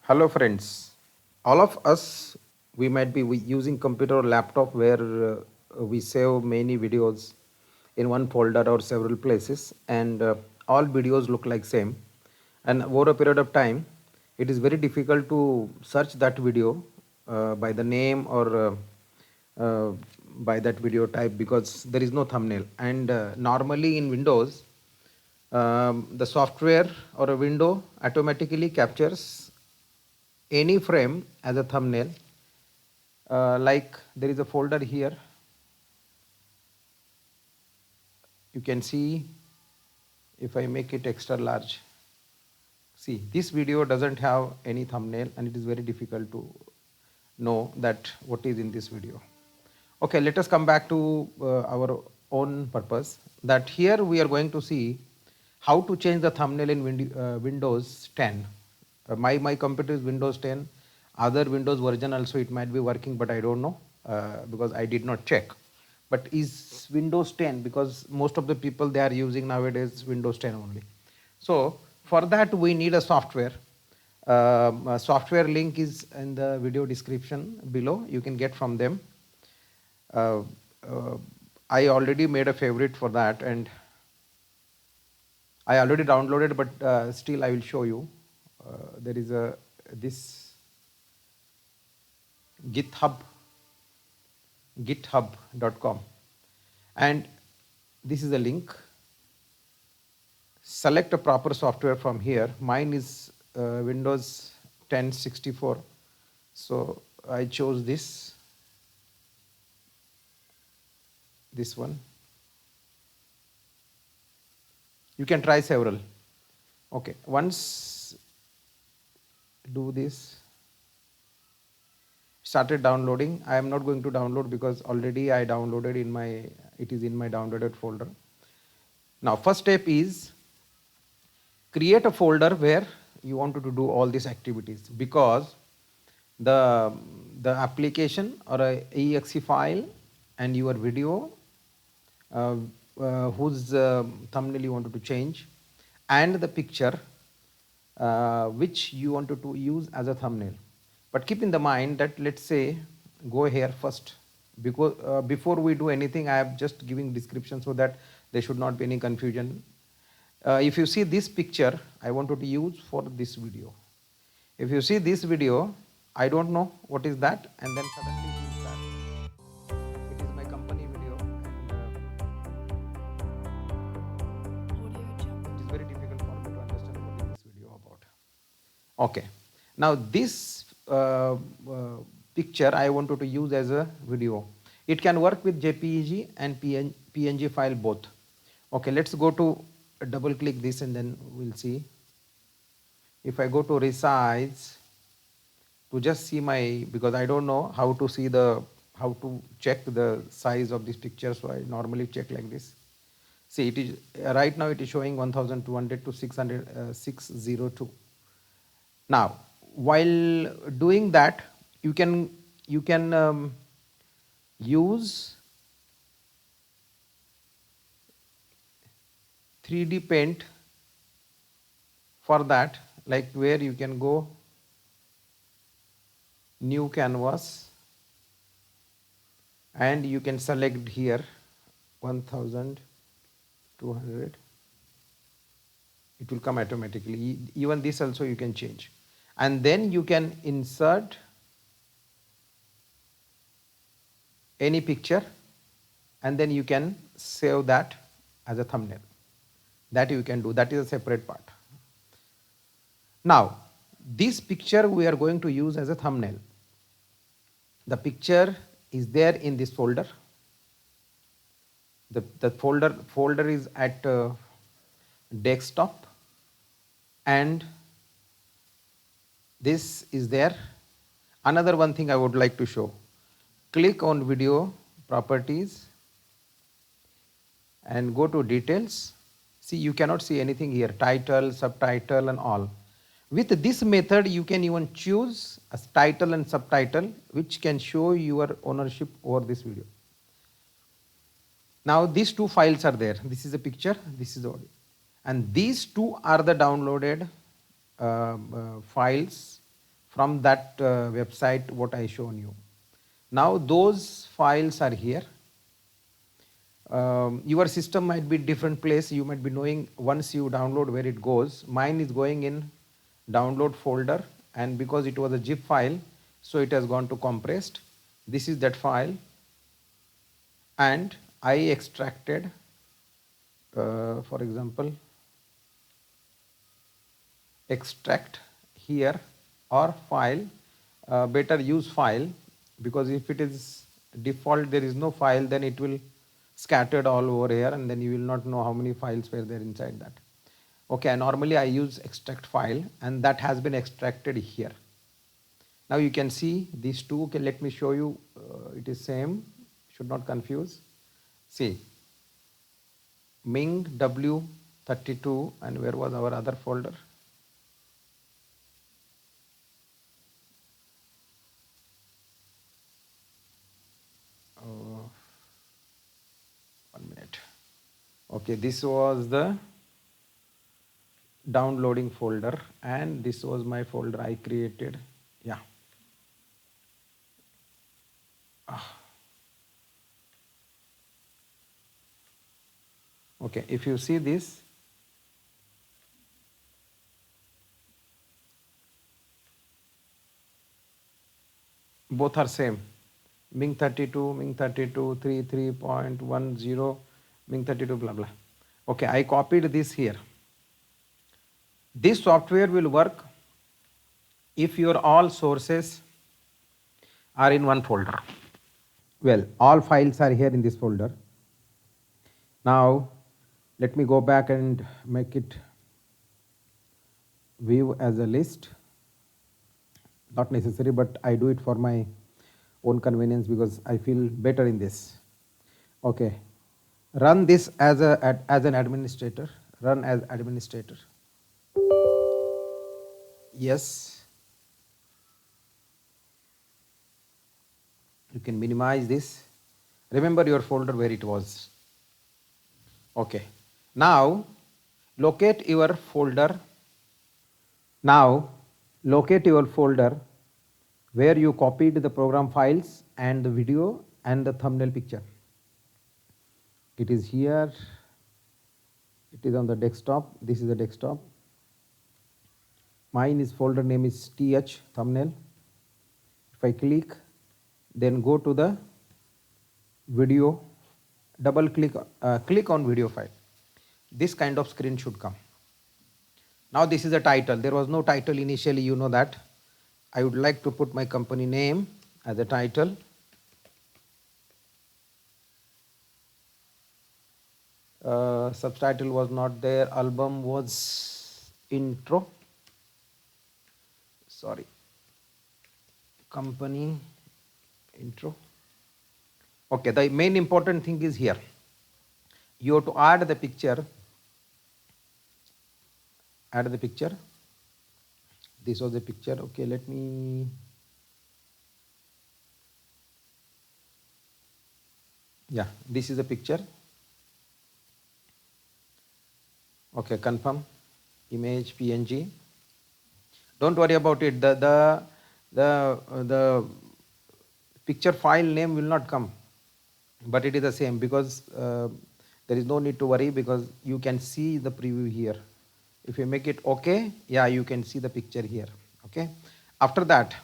Hello friends. All of us, we might be using computer or laptop where we save many videos in one folder or several places, and all videos look like same, and over a period of time it is very difficult to search that video by the name or uh, by that video type because there is no thumbnail. And normally in Windows, the software or a window automatically captures any frame as a thumbnail. Like there is a folder here, you can see. If I make it extra large, see, this video doesn't have any thumbnail and it is very difficult to know that what is in this video. Okay, let us come back to our own purpose, that here we are going to see how to change the thumbnail in Windows 10. My computer is Windows 10. Other Windows version also it might be working, but I don't know because I did not check. But is Windows 10, because most of the people they are using nowadays Windows 10 only. So for that we need a software. A software link is in the video description below. You can get from them. Uh, uh, I already made a favorite for that, and I already downloaded, but still I will show you. There is a this GitHub, github.com, and this is a link. Select a proper software from here. Mine is Windows 10 64, so I chose this one. You can try several. Okay, once do this, started downloading. I am not going to download because already I downloaded in my, it is in my downloaded folder. Now first step is create a folder where you wanted to do all these activities, because the application or a exe file and your video uh, whose thumbnail you wanted to change, and the picture which you wanted to use as a thumbnail. But keep in the mind that, let's say, go here first, because before we do anything, I am just giving description so that there should not be any confusion. If you see this picture, I wanted to use for this video. If you see this video, I don't know what is that, and then suddenly it will start. It is my company video, and it is very difficult for me to understand what is this video about. Okay, now this picture I wanted to use as a video. It can work with JPEG and PNG file both. Okay, let's go to double click this and then we'll see. If I go to resize to just see my, because I don't know how to see the, how to check the size of this picture, so I normally check like this. See, it is right now it is showing 1200 to 602. Now while doing that, you can use 3D paint for that, like where you can go new canvas and you can select here 1200. It will come automatically. Even this also you can change, and then you can insert any picture and then you can save that as a thumbnail. That you can do, that is a separate part. Now this picture we are going to use as a thumbnail. The picture is there in this folder. The folder is at desktop, and this is there. Another one thing I would like to show, click on video properties and go to details. See, you cannot see anything here, title, subtitle and all. With this method you can even choose a title and subtitle which can show your ownership over this video. Now these two files are there. This is a picture, this is the audio, and these two are the downloaded files from that website what I shown you. Now those files are here. Your system might be different place. You might be knowing once you download where it goes. Mine is going in download folder, and because it was a zip file, so it has gone to compressed. This is that file, and I extracted, for example, extract here or file, better use file, because if it is default there is no file, then it will scattered all over here and then you will not know how many files were there inside that. Okay, normally I use extract file and that has been extracted here. Now you can see these two. Okay, let me show you. It is same, should not confuse. See, Ming W32, and where was our other folder? Oh, 1 minute. Okay, this was the downloading folder and this was my folder I created. Yeah. Okay, if you see this, both are same. Ming 32, Ming 32, 33.10, Ming 32, blah blah. Okay, I copied this here. This software will work if your all sources are in one folder. Well, all files are here in this folder. Now let me go back and make it view as a list. Not necessary, but I do it for my own convenience because I feel better in this. Okay, run this as an administrator. Run as administrator. Yes. You can minimize this. Remember your folder where it was. Okay. Now locate your folder. Now locate your folder where you copied the program files and the video and the thumbnail picture. It is here. It is on the desktop. This is the desktop. Mine is folder name is th thumbnail. If I click, then go to the video, double click, click on video file. This kind of screen should come. Now this is a title. There was no title initially, you know that. I would like to put my company name as a title. Subtitle was not there. Album was intro. Sorry. Company intro. Okay, the main important thing is here. You have to add the picture. Add the picture. This was the picture. Okay, let me. Yeah, this is the picture. Okay, confirm. Image PNG. Don't worry about it. The picture file name will not come, but it is the same because there is no need to worry because you can see the preview here. If you make it okay, yeah, you can see the picture here. Okay. After that,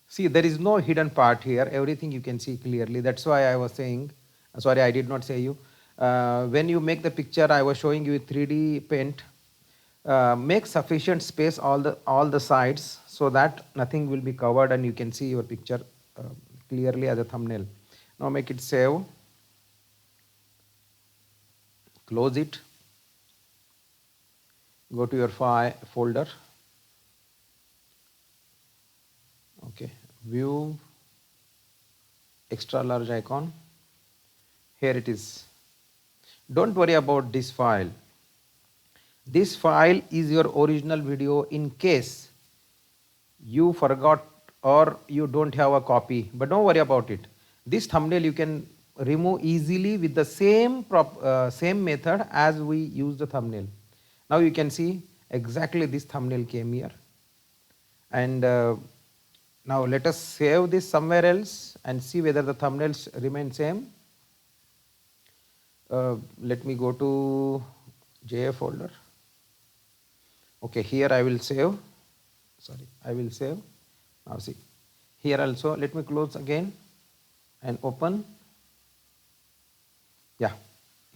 see, there is no hidden part here. Everything you can see clearly. That's why I was saying, sorry, I did not say you. When you make the picture, I was showing you 3D paint. Make sufficient space all the sides so that nothing will be covered and you can see your picture clearly as a thumbnail. Now make it save. Close it. Go to your file folder. Okay, view, extra large icon. Here it is. Don't worry about this file. This file is your original video in case you forgot or you don't have a copy, but don't worry about it. This thumbnail you can remove easily with the same method as we use the thumbnail. Now you can see exactly this thumbnail came here. And now let us save this somewhere else and see whether the thumbnails remain same. Let me go to JA folder. Okay, here I will save. Sorry, I will save. Now see, here also let me close again and open. Yeah,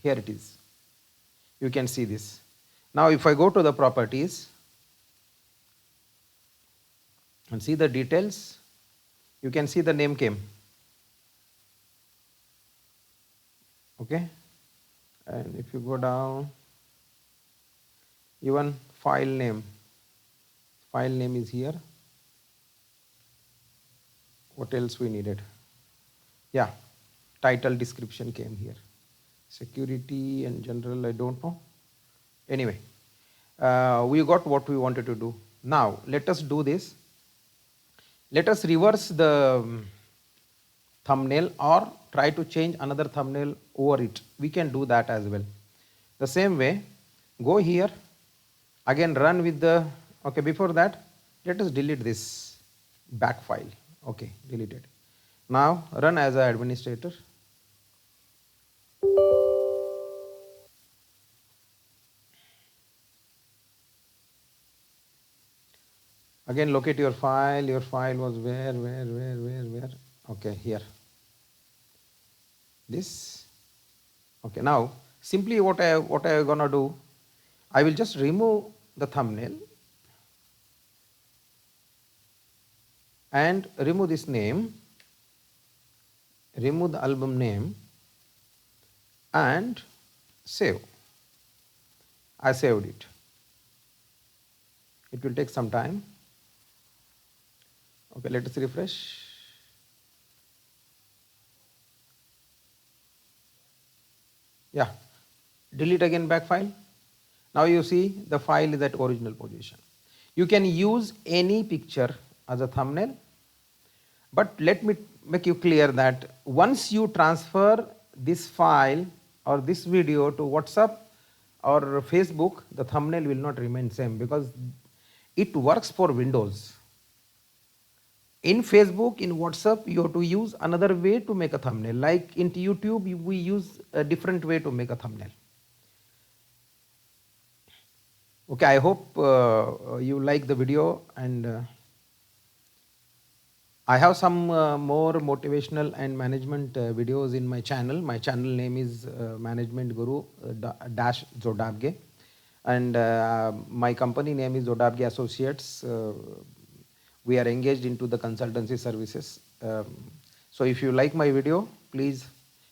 here it is. You can see this. Now if I go to the properties and see the details, you can see the name came. Okay, and if you go down, even file name is here. What else we needed? Yeah, title description came here. Security and general, I don't know. Anyway, we got what we wanted to do. Now let us do this. Let us reverse the thumbnail or try to change another thumbnail over it. We can do that as well. The same way, go here, again run with the, okay, before that, let us delete this back file. Okay, deleted. Now run as an administrator. Again locate your file was where? Okay, here. This. Okay, now simply what I gonna do, I will just remove the thumbnail and remove this name, remove the album name and save. I saved it. It will take some time. Okay, let us refresh. Yeah, delete again back file. Now you see the file is at original position. You can use any picture as a thumbnail, but let me make you clear that once you transfer this file or this video to WhatsApp or Facebook, the thumbnail will not remain same because it works for Windows. In Facebook, in WhatsApp, you have to use another way to make a thumbnail. Like in YouTube, we use a different way to make a thumbnail. Okay, I hope you like the video, and I have some more motivational and management videos in my channel. My channel name is Management Guru dash Zodabge, and my company name is Zodabge Associates. We are engaged into the consultancy services. So if you like my video, please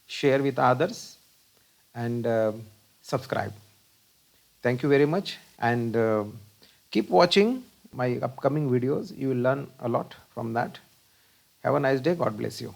share with others and subscribe. Thank you very much, and keep watching my upcoming videos. You will learn a lot from that. Have a nice day. God bless you.